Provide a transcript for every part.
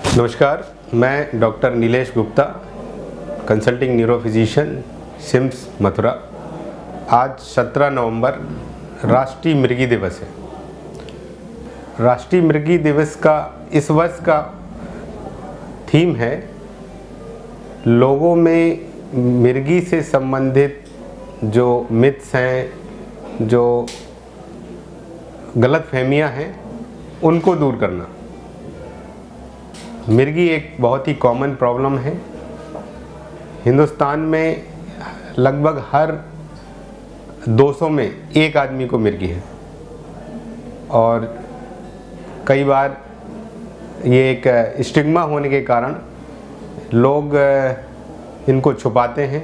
नमस्कार, मैं doctor Nilesh Gupta, consulting neurophysician, SIMS Mathura. आज 17 नवंबर राष्ट्रीय मृगी दिवस है। राष्ट्रीय मृगी दिवस का इस वर्ष का थीम है लोगों में मृगी से संबंधित जो मिथ्स हैं, जो गलतफहमियां हैं, उनको दूर करना। मृगी एक बहुत ही कॉमन प्रॉब्लम है। हिंदुस्तान में लगभग हर 200 में एक आदमी को मृगी है और कई बार ये एक स्टिग्मा होने के कारण लोग इनको छुपाते हैं,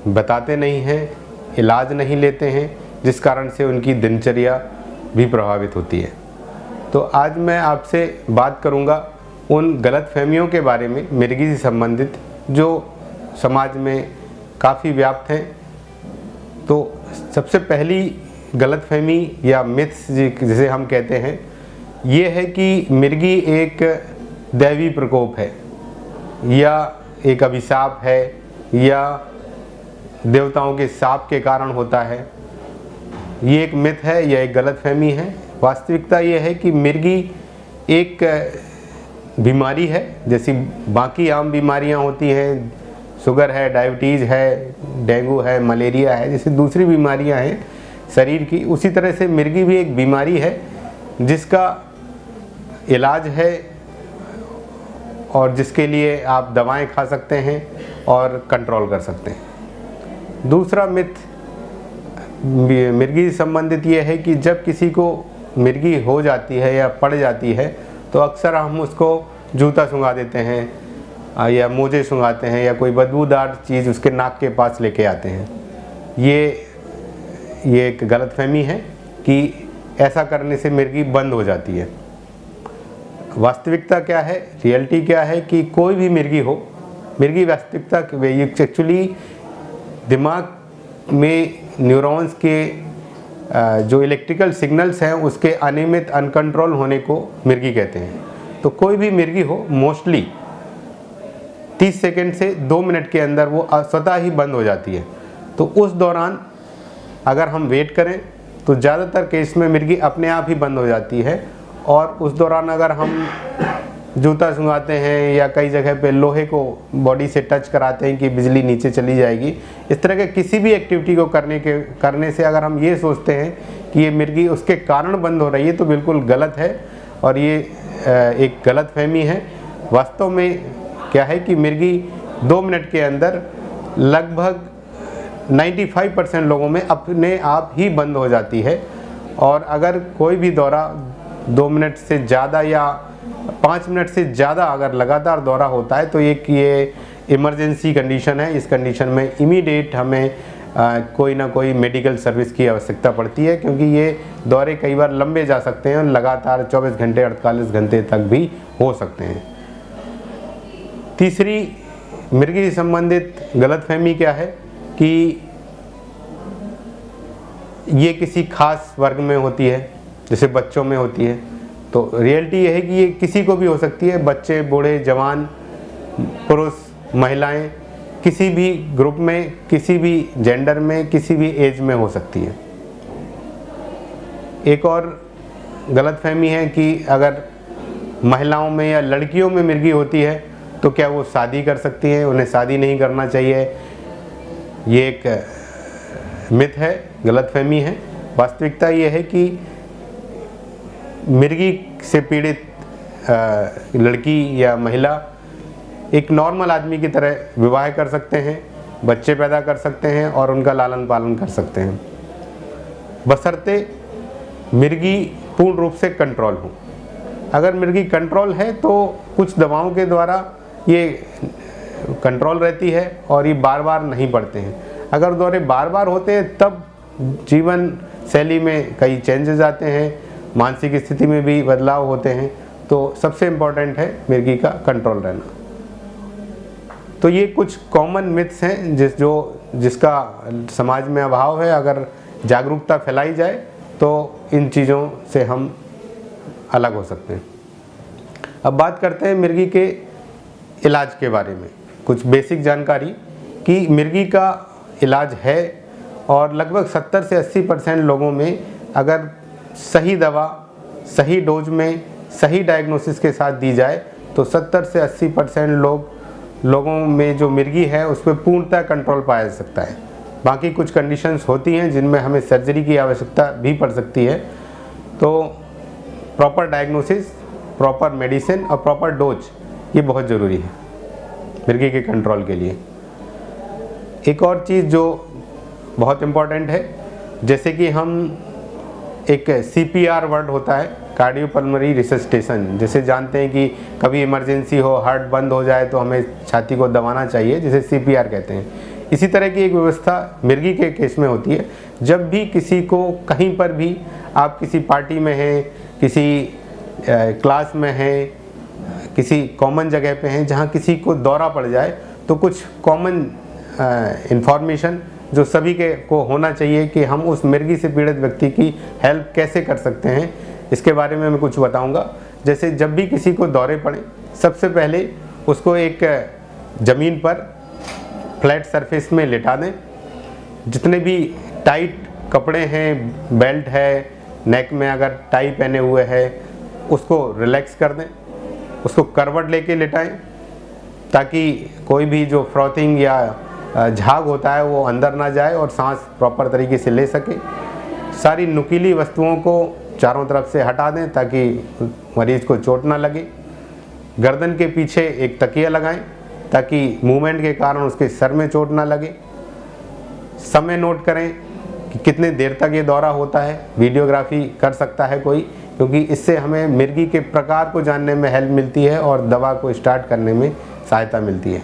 बताते नहीं हैं, इलाज नहीं लेते हैं, जिस कारण से उनकी दिनचर्या भी प्रभावित होती है। तो आज मैं आपसे बात करूंगा उन गलतफहमियों के बारे में मृगी से संबंधित जो समाज में काफ़ी व्याप्त हैं। तो सबसे पहली गलतफहमी या मिथ्स जिसे हम कहते हैं, ये है कि मृगी एक दैवी प्रकोप है या एक अभिशाप है या देवताओं के शाप के कारण होता है। ये एक मिथ है या एक गलतफहमी है। वास्तविकता ये है कि मृगी एक बीमारी है, जैसी बाकी आम बीमारियां होती हैं, शुगर है, डायबिटीज़ है, डेंगू है, मलेरिया है, जैसे दूसरी बीमारियां हैं शरीर की, उसी तरह से मृगी भी एक बीमारी है जिसका इलाज है और जिसके लिए आप दवाएं खा सकते हैं और कंट्रोल कर सकते हैं। दूसरा मिथ मृगी से संबंधित ये है कि जब किसी को मृगी हो जाती है या पड़ जाती है तो अक्सर हम उसको जूता सूंघा देते हैं या मोजे सूंघाते हैं या कोई बदबूदार चीज़ उसके नाक के पास लेके आते हैं। ये एक गलतफहमी है कि ऐसा करने से मृगी बंद हो जाती है। वास्तविकता क्या है, रियलिटी क्या है कि कोई भी मृगी हो, मृगी वास्तविकता एक्चुअली दिमाग में न्यूरॉन्स के जो इलेक्ट्रिकल सिग्नल्स हैं उसके अनियमित अनकंट्रोल होने को मृगी कहते हैं। तो कोई भी मृगी हो, मोस्टली 30 सेकंड से 2 मिनट के अंदर वो स्वतः ही बंद हो जाती है। तो उस दौरान अगर हम वेट करें तो ज़्यादातर केस में मृगी अपने आप ही बंद हो जाती है। और उस दौरान अगर हम जूता सूंघाते हैं या कई जगह पे लोहे को बॉडी से टच कराते हैं कि बिजली नीचे चली जाएगी, इस तरह के किसी भी एक्टिविटी को करने से अगर हम ये सोचते हैं कि ये मृगी उसके कारण बंद हो रही है तो बिल्कुल गलत है और ये एक गलतफहमी है। वास्तव में क्या है कि मृगी 2 मिनट के अंदर लगभग 95% लोगों में अपने आप ही बंद हो जाती है। और अगर कोई भी दौरा 2 मिनट से ज़्यादा या 5 मिनट से ज़्यादा अगर लगातार दौरा होता है तो ये इमरजेंसी कंडीशन है। इस कंडीशन में इमीडिएट हमें कोई ना कोई मेडिकल सर्विस की आवश्यकता पड़ती है, क्योंकि ये दौरे कई बार लंबे जा सकते हैं और लगातार 24 घंटे 48 घंटे तक भी हो सकते हैं। तीसरी मृगी से संबंधित गलतफहमी क्या है कि ये किसी खास वर्ग में होती है, जैसे बच्चों में होती है। तो रियलिटी ये है कि ये किसी को भी हो सकती है, बच्चे, बूढ़े, जवान, पुरुष, महिलाएं, किसी भी ग्रुप में, किसी भी जेंडर में, किसी भी एज में हो सकती है। एक और गलतफहमी है कि अगर महिलाओं में या लड़कियों में मृगी होती है तो क्या वो शादी कर सकती हैं, उन्हें शादी नहीं करना चाहिए। ये एक मिथ है, गलतफहमी है। वास्तविकता ये है कि मृगी से पीड़ित लड़की या महिला एक नॉर्मल आदमी की तरह विवाह कर सकते हैं, बच्चे पैदा कर सकते हैं और उनका लालन पालन कर सकते हैं, बशर्ते मृगी पूर्ण रूप से कंट्रोल हो। अगर मृगी कंट्रोल है तो कुछ दवाओं के द्वारा ये कंट्रोल रहती है और ये बार बार नहीं बढ़ते हैं। अगर दौरे बार बार होते हैं तब जीवन शैली में कई चेंजेस आते हैं, मानसिक स्थिति में भी बदलाव होते हैं। तो सबसे इम्पोर्टेंट है मृगी का कंट्रोल रहना। तो ये कुछ कॉमन मिथ्स हैं जिसका समाज में अभाव है। अगर जागरूकता फैलाई जाए तो इन चीज़ों से हम अलग हो सकते हैं। अब बात करते हैं मिर्गी के इलाज के बारे में। कुछ बेसिक जानकारी कि मिर्गी का इलाज है और लगभग 70 से 80% लोगों में अगर सही दवा सही डोज में सही डायग्नोसिस के साथ दी जाए तो 70 से 80% लोगों में जो मिर्गी है उस पर पूर्णतः कंट्रोल पाया जा सकता है। बाकी कुछ कंडीशंस होती हैं जिनमें हमें सर्जरी की आवश्यकता भी पड़ सकती है। तो प्रॉपर डायग्नोसिस, प्रॉपर मेडिसिन और प्रॉपर डोज ये बहुत ज़रूरी है मिर्गी के कंट्रोल के लिए। एक और चीज़ जो बहुत इम्पॉर्टेंट है, जैसे कि हम एक CPR वर्ड होता है, कार्डियोपल्मोनरी रिससिटेशन, जैसे जानते हैं कि कभी इमरजेंसी हो, हार्ट बंद हो जाए तो हमें छाती को दबाना चाहिए, जिसे CPR कहते हैं। इसी तरह की एक व्यवस्था मिर्गी के केस में होती है। जब भी किसी को कहीं पर भी, आप किसी पार्टी में हैं, किसी क्लास में हैं, किसी कॉमन जगह पे हैं जहाँ किसी को दौरा पड़ जाए, तो कुछ कॉमन इंफॉर्मेशन जो सभी के को होना चाहिए कि हम उस मिर्गी से पीड़ित व्यक्ति की हेल्प कैसे कर सकते हैं, इसके बारे में मैं कुछ बताऊंगा। जैसे जब भी किसी को दौरे पड़े, सबसे पहले उसको एक ज़मीन पर फ्लैट सरफेस में लेटा दें। जितने भी टाइट कपड़े हैं, बेल्ट है, नेक में अगर टाई पहने हुए है, उसको रिलैक्स कर दें। उसको करवट लेके लेटाएं ताकि कोई भी जो फ्रॉथिंग या झाग होता है वो अंदर ना जाए और सांस प्रॉपर तरीके से ले सके। सारी नुकीली वस्तुओं को चारों तरफ से हटा दें ताकि मरीज़ को चोट ना लगे। गर्दन के पीछे एक तकिया लगाएं ताकि मूवमेंट के कारण उसके सर में चोट ना लगे। समय नोट करें कि कितने देर तक ये दौरा होता है। वीडियोग्राफी कर सकता है कोई, क्योंकि इससे हमें मिर्गी के प्रकार को जानने में हेल्प मिलती है और दवा को स्टार्ट करने में सहायता मिलती है।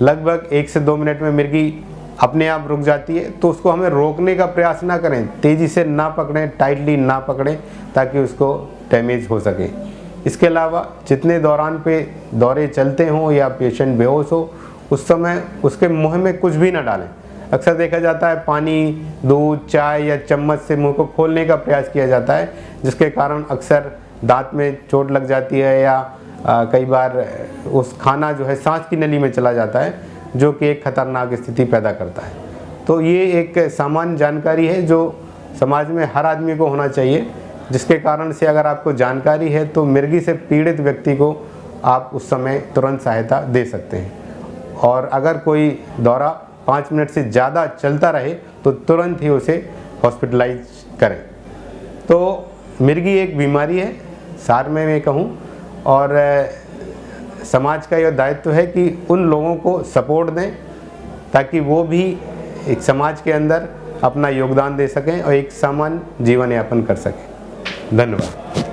लगभग 1 से 2 मिनट में मिर्गी अपने आप रुक जाती है, तो उसको हमें रोकने का प्रयास ना करें, तेज़ी से ना पकड़ें, टाइटली ना पकड़ें ताकि उसको डैमेज हो सके। इसके अलावा जितने दौरान पे दौरे चलते हों या पेशेंट बेहोश हो, उस समय उसके मुंह में कुछ भी ना डालें। अक्सर देखा जाता है पानी, दूध, चाय या चम्मच से मुंह को खोलने का प्रयास किया जाता है, जिसके कारण अक्सर दांत में चोट लग जाती है या कई बार उस खाना जो है सांस की नली में चला जाता है, जो कि एक खतरनाक स्थिति पैदा करता है। तो ये एक सामान्य जानकारी है जो समाज में हर आदमी को होना चाहिए, जिसके कारण से अगर आपको जानकारी है तो मिर्गी से पीड़ित व्यक्ति को आप उस समय तुरंत सहायता दे सकते हैं। और अगर कोई दौरा 5 मिनट से ज़्यादा चलता रहे तो तुरंत ही उसे हॉस्पिटलाइज करें। तो मिर्गी एक बीमारी है, सार में मैं कहूँ, और समाज का यह दायित्व है कि उन लोगों को सपोर्ट दें ताकि वो भी एक समाज के अंदर अपना योगदान दे सकें और एक सामान्य जीवन यापन कर सकें। धन्यवाद।